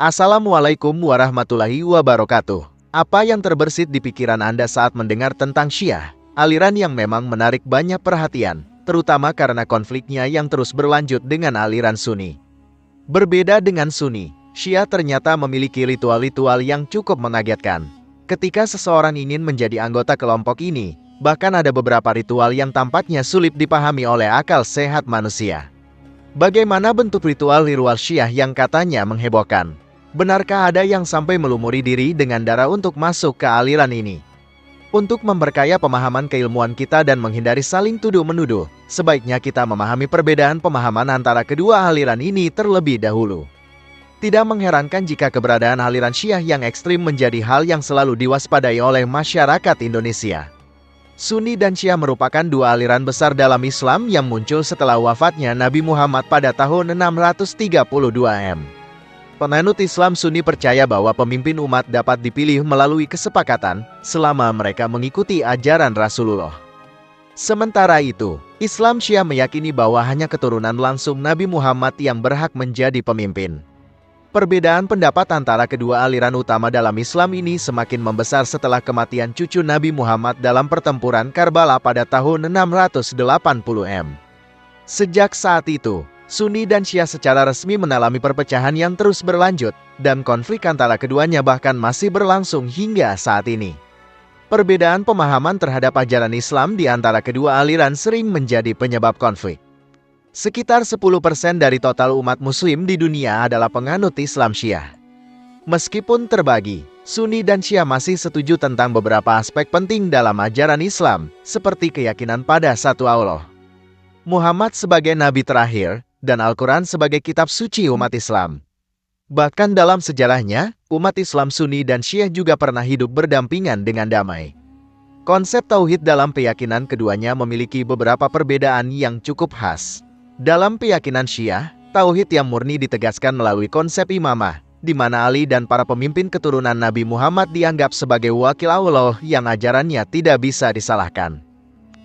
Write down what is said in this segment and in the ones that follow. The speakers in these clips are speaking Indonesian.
Assalamualaikum warahmatullahi wabarakatuh. Apa yang terbersit di pikiran Anda saat mendengar tentang Syiah? Aliran yang memang menarik banyak perhatian, terutama karena konfliknya yang terus berlanjut dengan aliran Sunni. Berbeda dengan Sunni, Syiah ternyata memiliki ritual-ritual yang cukup mengagetkan. Ketika seseorang ingin menjadi anggota kelompok ini, bahkan ada beberapa ritual yang tampaknya sulit dipahami oleh akal sehat manusia. Bagaimana bentuk ritual Syiah yang katanya menghebohkan? Benarkah ada yang sampai melumuri diri dengan darah untuk masuk ke aliran ini? Untuk memperkaya pemahaman keilmuan kita dan menghindari saling tuduh-menuduh, sebaiknya kita memahami perbedaan pemahaman antara kedua aliran ini terlebih dahulu. Tidak mengherankan jika keberadaan aliran Syiah yang ekstrim menjadi hal yang selalu diwaspadai oleh masyarakat Indonesia. Sunni dan Syiah merupakan dua aliran besar dalam Islam yang muncul setelah wafatnya Nabi Muhammad pada tahun 632 M. Penganut Islam Sunni percaya bahwa pemimpin umat dapat dipilih melalui kesepakatan selama mereka mengikuti ajaran Rasulullah. Sementara itu, Islam Syiah meyakini bahwa hanya keturunan langsung Nabi Muhammad yang berhak menjadi pemimpin. Perbedaan pendapat antara kedua aliran utama dalam Islam ini semakin membesar setelah kematian cucu Nabi Muhammad dalam pertempuran Karbala pada tahun 680 M. Sejak saat itu, Sunni dan Syiah secara resmi mengalami perpecahan yang terus berlanjut, dan konflik antara keduanya bahkan masih berlangsung hingga saat ini. Perbedaan pemahaman terhadap ajaran Islam di antara kedua aliran sering menjadi penyebab konflik. Sekitar 10% dari total umat muslim di dunia adalah penganut Islam Syiah. Meskipun terbagi, Sunni dan Syiah masih setuju tentang beberapa aspek penting dalam ajaran Islam, seperti keyakinan pada satu Allah, Muhammad sebagai nabi terakhir, dan Al-Quran sebagai kitab suci umat Islam. Bahkan dalam sejarahnya, umat Islam Sunni dan Syiah juga pernah hidup berdampingan dengan damai. Konsep tauhid dalam keyakinan keduanya memiliki beberapa perbedaan yang cukup khas. Dalam keyakinan Syiah, tauhid yang murni ditegaskan melalui konsep imamah, di mana Ali dan para pemimpin keturunan Nabi Muhammad dianggap sebagai wakil Allah yang ajarannya tidak bisa disalahkan.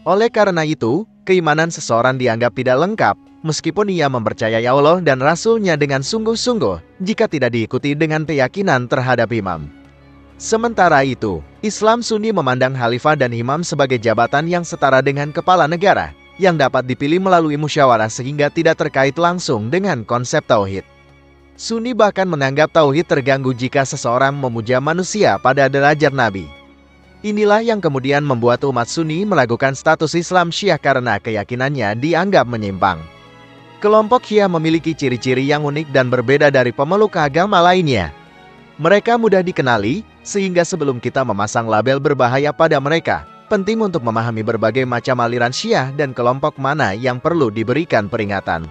Oleh karena itu, keimanan seseorang dianggap tidak lengkap, meskipun ia mempercayai Allah dan Rasul-Nya dengan sungguh-sungguh, jika tidak diikuti dengan keyakinan terhadap imam. Sementara itu, Islam Sunni memandang khalifah dan imam sebagai jabatan yang setara dengan kepala negara, yang dapat dipilih melalui musyawarah sehingga tidak terkait langsung dengan konsep tauhid. Sunni bahkan menganggap tauhid terganggu jika seseorang memuja manusia pada derajat Nabi. Inilah yang kemudian membuat umat Sunni meragukan status Islam Syiah karena keyakinannya dianggap menyimpang. Kelompok Syiah memiliki ciri-ciri yang unik dan berbeda dari pemeluk agama lainnya. Mereka mudah dikenali, sehingga sebelum kita memasang label berbahaya pada mereka, penting untuk memahami berbagai macam aliran Syiah dan kelompok mana yang perlu diberikan peringatan.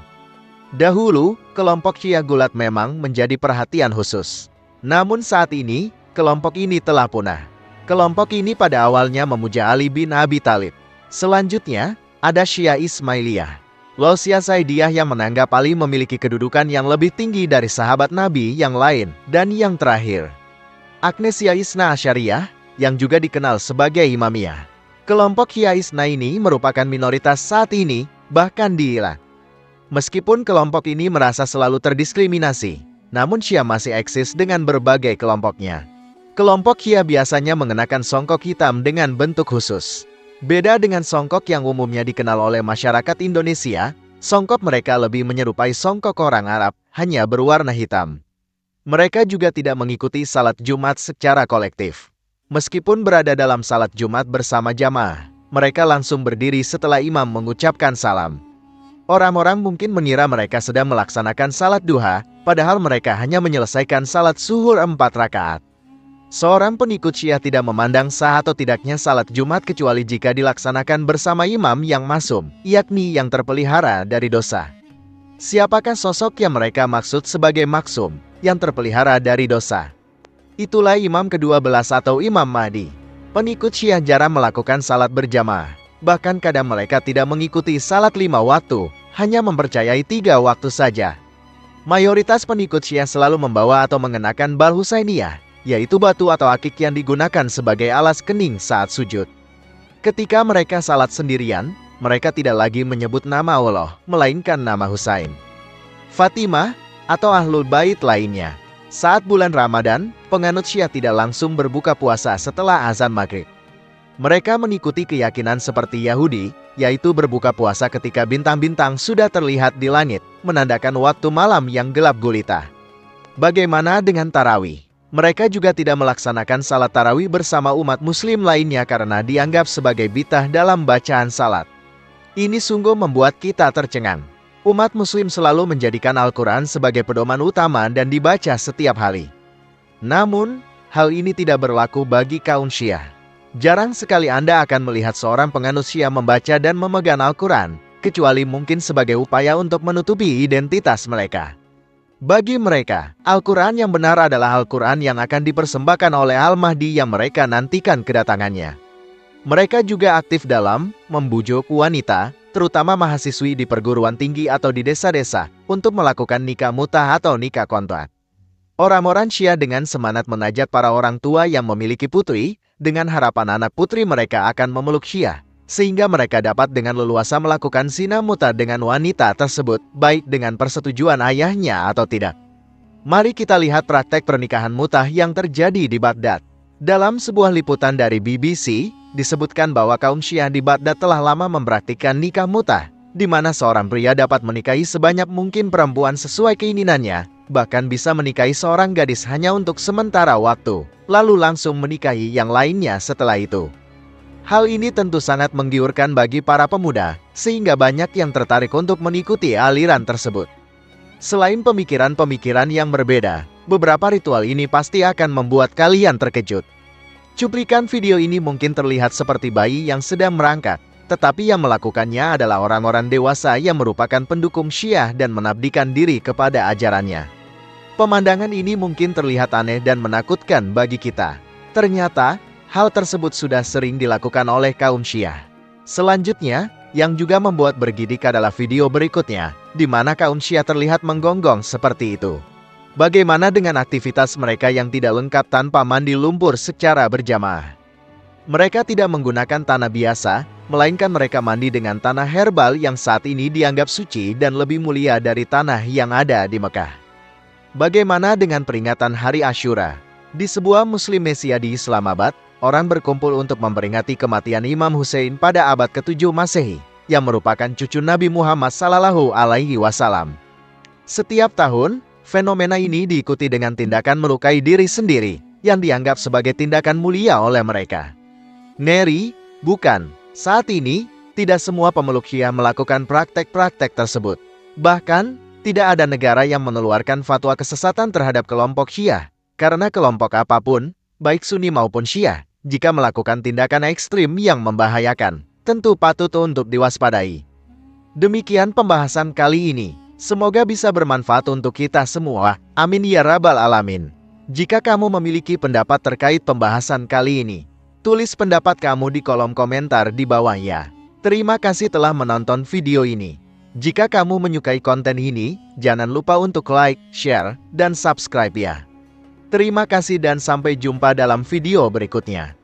Dahulu, kelompok Syiah Gulat memang menjadi perhatian khusus. Namun saat ini, kelompok ini telah punah. Kelompok ini pada awalnya memuja Ali bin Abi Thalib. Selanjutnya, ada Syiah Ismailiyah. Syiah Zaidiyah yang menganggap Ali memiliki kedudukan yang lebih tinggi dari sahabat Nabi yang lain. Dan yang terakhir, Syiah Isna Asyariyah, yang juga dikenal sebagai Imamiyah. Kelompok Syiah Isna ini merupakan minoritas saat ini, bahkan di Irak. Meskipun kelompok ini merasa selalu terdiskriminasi, namun Syiah masih eksis dengan berbagai kelompoknya. Kelompok Syiah biasanya mengenakan songkok hitam dengan bentuk khusus. Beda dengan songkok yang umumnya dikenal oleh masyarakat Indonesia, songkok mereka lebih menyerupai songkok orang Arab, hanya berwarna hitam. Mereka juga tidak mengikuti salat Jumat secara kolektif. Meskipun berada dalam salat Jumat bersama jamaah, mereka langsung berdiri setelah imam mengucapkan salam. Orang-orang mungkin mengira mereka sedang melaksanakan salat duha, padahal mereka hanya menyelesaikan salat zuhur 4 rakaat. Seorang pengikut Syiah tidak memandang sah atau tidaknya salat Jumat kecuali jika dilaksanakan bersama imam yang maksum, yakni yang terpelihara dari dosa. Siapakah sosok yang mereka maksud sebagai maksum, yang terpelihara dari dosa? Itulah imam ke-12 atau Imam Mahdi. Pengikut Syiah jarang melakukan salat berjamaah. Bahkan kadang mereka tidak mengikuti salat 5 waktu, hanya mempercayai 3 waktu saja. Mayoritas pengikut Syiah selalu membawa atau mengenakan bal Husainiyah, yaitu batu atau akik yang digunakan sebagai alas kening saat sujud. Ketika mereka salat sendirian, mereka tidak lagi menyebut nama Allah, melainkan nama Husain, Fatimah, atau Ahlul Bait lainnya. Saat bulan Ramadan, penganut Syiah tidak langsung berbuka puasa setelah azan maghrib. Mereka mengikuti keyakinan seperti Yahudi, yaitu berbuka puasa ketika bintang-bintang sudah terlihat di langit, menandakan waktu malam yang gelap gulita. Bagaimana dengan tarawih? Mereka juga tidak melaksanakan salat tarawih bersama umat muslim lainnya karena dianggap sebagai bid'ah dalam bacaan salat. Ini sungguh membuat kita tercengang. Umat muslim selalu menjadikan Al-Quran sebagai pedoman utama dan dibaca setiap hari. Namun, hal ini tidak berlaku bagi kaum Syiah. Jarang sekali Anda akan melihat seorang penganut Syiah membaca dan memegang Al-Quran, kecuali mungkin sebagai upaya untuk menutupi identitas mereka. Bagi mereka, Al-Quran yang benar adalah Al-Quran yang akan dipersembahkan oleh Al-Mahdi yang mereka nantikan kedatangannya. Mereka juga aktif dalam membujuk wanita, terutama mahasiswi di perguruan tinggi atau di desa-desa, untuk melakukan nikah mut'ah atau nikah kontrak. Orang-orang Syiah dengan semangat mengajak para orang tua yang memiliki putri, dengan harapan anak putri mereka akan memeluk Syiah, sehingga mereka dapat dengan leluasa melakukan zina mut'ah dengan wanita tersebut, baik dengan persetujuan ayahnya atau tidak. Mari kita lihat praktek pernikahan mut'ah yang terjadi di Baghdad. Dalam sebuah liputan dari BBC, disebutkan bahwa kaum Syiah di Baghdad telah lama mempraktikkan nikah mut'ah, di mana seorang pria dapat menikahi sebanyak mungkin perempuan sesuai keinginannya, bahkan bisa menikahi seorang gadis hanya untuk sementara waktu, lalu langsung menikahi yang lainnya setelah itu. Hal ini tentu sangat menggiurkan bagi para pemuda, sehingga banyak yang tertarik untuk mengikuti aliran tersebut. Selain pemikiran-pemikiran yang berbeda, beberapa ritual ini pasti akan membuat kalian terkejut. Cuplikan video ini mungkin terlihat seperti bayi yang sedang merangkak, tetapi yang melakukannya adalah orang-orang dewasa yang merupakan pendukung Syiah dan mengabdikan diri kepada ajarannya. Pemandangan ini mungkin terlihat aneh dan menakutkan bagi kita. Ternyata, hal tersebut sudah sering dilakukan oleh kaum Syiah. Selanjutnya, yang juga membuat bergidik adalah video berikutnya, di mana kaum Syiah terlihat menggonggong seperti itu. Bagaimana dengan aktivitas mereka yang tidak lengkap tanpa mandi lumpur secara berjamaah? Mereka tidak menggunakan tanah biasa, melainkan mereka mandi dengan tanah herbal yang saat ini dianggap suci dan lebih mulia dari tanah yang ada di Mekah. Bagaimana dengan peringatan Hari Asyura? Di sebuah Muslim Mesia di Islamabad, orang berkumpul untuk memperingati kematian Imam Hussein pada abad ke-7 Masehi, yang merupakan cucu Nabi Muhammad SAW. Setiap tahun, fenomena ini diikuti dengan tindakan melukai diri sendiri, yang dianggap sebagai tindakan mulia oleh mereka. Ngeri, bukan. Saat ini, tidak semua pemeluk Syiah melakukan praktek-praktek tersebut. Bahkan, tidak ada negara yang mengeluarkan fatwa kesesatan terhadap kelompok Syiah, karena kelompok apapun, baik Sunni maupun Syiah, jika melakukan tindakan ekstrim yang membahayakan, tentu patut untuk diwaspadai. Demikian pembahasan kali ini. Semoga bisa bermanfaat untuk kita semua. Amin ya rabbal alamin. Jika kamu memiliki pendapat terkait pembahasan kali ini, tulis pendapat kamu di kolom komentar di bawah ya. Terima kasih telah menonton video ini. Jika kamu menyukai konten ini, jangan lupa untuk like, share, dan subscribe ya. Terima kasih dan sampai jumpa dalam video berikutnya.